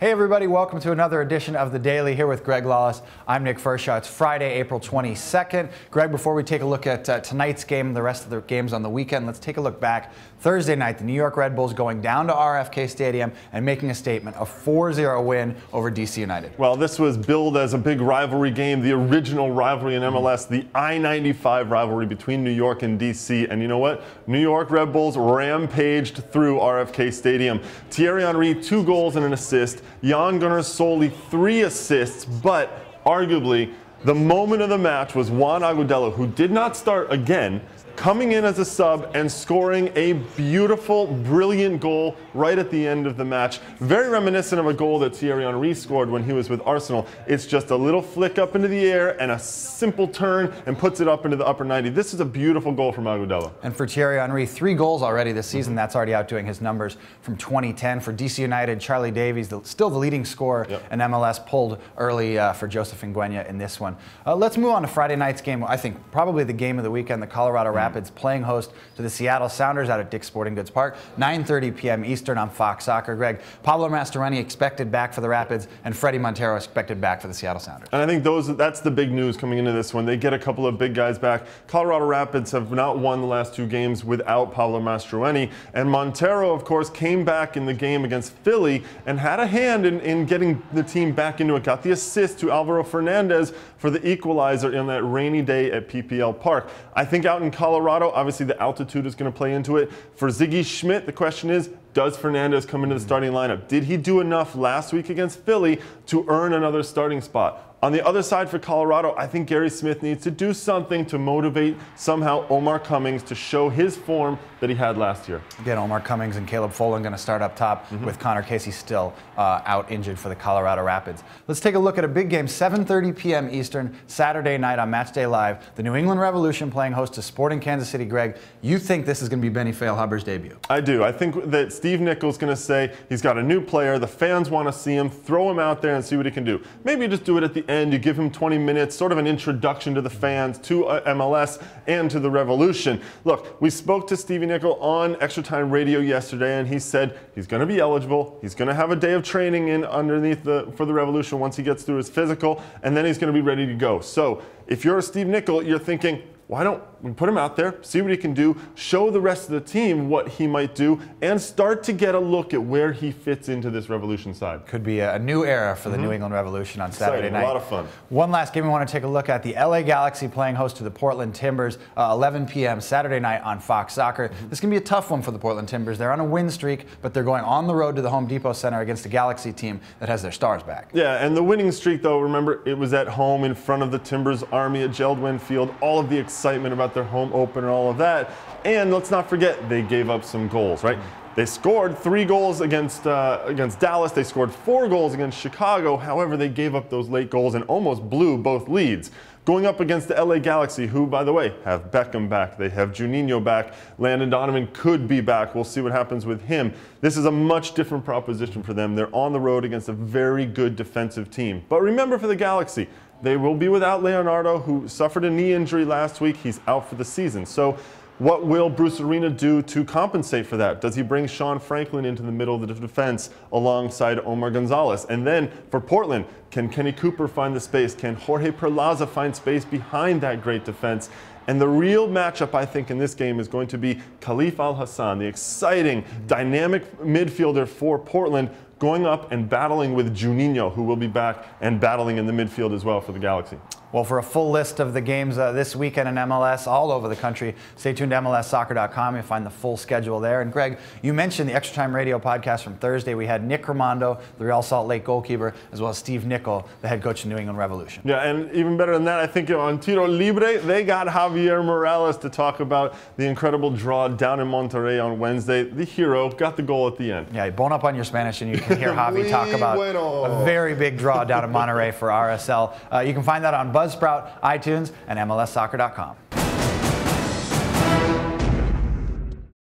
Hey everybody, welcome to another edition of The Daily here with Greg Lawless. I'm Nick Fershaw. It's Friday, April 22nd. Greg, before we take a look at tonight's game and the rest of the games on the weekend, let's take a look back. Thursday night, the New York Red Bulls going down to RFK Stadium and making a statement, a 4-0 win over DC United. Well, this was billed as a big rivalry game, the original rivalry in MLS, the I-95 rivalry between New York and DC. And you know what? New York Red Bulls rampaged through RFK Stadium. Thierry Henry, 2 goals and an assist. Jan Gunnar Solli, 3 assists, but arguably the moment of the match was Juan Agudelo, who did not start again, coming in as a sub and scoring a beautiful, brilliant goal right at the end of the match. Very reminiscent of a goal that Thierry Henry scored when he was with Arsenal. It's just a little flick up into the air and a simple turn and puts it up into the upper 90. This is a beautiful goal from Agudelo. And for Thierry Henry, 3 goals already this season. That's already outdoing his numbers from 2010. For DC United, Charlie Davies, still the leading scorer in MLS, pulled early for Joseph Nguyen in this one. Let's move on to Friday night's game. I think probably the game of the weekend, the Colorado Rapids playing host to the Seattle Sounders out at Dick's Sporting Goods Park, 9:30 p.m. Eastern on Fox Soccer. Greg, Pablo Mastroeni expected back for the Rapids, and Freddie Montero expected back for the Seattle Sounders. And I think that's the big news coming into this one. They get a couple of big guys back. Colorado Rapids have not won the last 2 games without Pablo Mastroeni, and Montero, of course, came back in the game against Philly and had a hand in getting the team back into it. Got the assist to Alvaro Fernandez for the equalizer in that rainy day at PPL Park. I think out in Colorado, obviously the altitude is going to play into it. For Ziggy Schmidt, the question is, does Fernandez come into the starting lineup? Did he do enough last week against Philly to earn another starting spot? On the other side for Colorado, I think Gary Smith needs to do something to motivate somehow Omar Cummings to show his form that he had last year. Again, Omar Cummings and Caleb Folan going to start up top with Connor Casey still out injured for the Colorado Rapids. Let's take a look at a big game, 7:30 p.m. Eastern, Saturday night on Matchday Live. The New England Revolution playing host to Sporting Kansas City. Greg, you think this is going to be Benny Fail-Hubbard's debut? I do. I think that Steve Nichol's going to say he's got a new player, the fans want to see him, throw him out there and see what he can do. Maybe you just do it at the end, you give him 20 minutes, sort of an introduction to the fans, to MLS, and to the Revolution. Look, we spoke to Stevie Nicol on Extra Time Radio yesterday, and he said he's going to be eligible. He's going to have a day of training in underneath for the Revolution once he gets through his physical, and then he's going to be ready to go. So if you're Steve Nicol, you're thinking, why don't we put him out there, see what he can do, show the rest of the team what he might do, and start to get a look at where he fits into this Revolution side. Could be a new era for the New England Revolution on Saturday night. A lot of fun. One last game we want to take a look at, the LA Galaxy playing host to the Portland Timbers, 11 p.m. Saturday night on Fox Soccer. This can be a tough one for the Portland Timbers. They're on a win streak, but they're going on the road to the Home Depot Center against a Galaxy team that has their stars back. Yeah, and the winning streak, though, remember, it was at home in front of the Timbers Army at Geldwin Field. All of the excitement about their home opener, all of that. And let's not forget, they gave up some goals, right? They scored 3 goals against Dallas. They scored 4 goals against Chicago. However, they gave up those late goals and almost blew both leads. Going up against the LA Galaxy, who, by the way, have Beckham back. They have Juninho back. Landon Donovan could be back. We'll see what happens with him. This is a much different proposition for them. They're on the road against a very good defensive team. But remember, for the Galaxy, they will be without Leonardo, who suffered a knee injury last week. He's out for the season. So what will Bruce Arena do to compensate for that? Does he bring Sean Franklin into the middle of the defense alongside Omar Gonzalez? And then for Portland, can Kenny Cooper find the space? Can Jorge Perlaza find space behind that great defense? And the real matchup, I think, in this game is going to be Khalif Al-Hassan, the exciting, dynamic midfielder for Portland, going up and battling with Juninho, who will be back and battling in the midfield as well for the Galaxy. Well, for a full list of the games this weekend in MLS all over the country, stay tuned to MLSsoccer.com. You'll find the full schedule there. And Greg, you mentioned the Extra Time Radio podcast from Thursday. We had Nick Raimondo, the Real Salt Lake goalkeeper, as well as Steve Nicol, the head coach of New England Revolution. Yeah, and even better than that, I think on Tiro Libre, they got Javier Morales to talk about the incredible draw down in Monterrey on Wednesday. The hero got the goal at the end. Yeah, bone up on your Spanish, and you can hear Javi talk about a very big draw down in Monterrey for RSL. You can find that on Buzzsprout, iTunes, and MLSsoccer.com.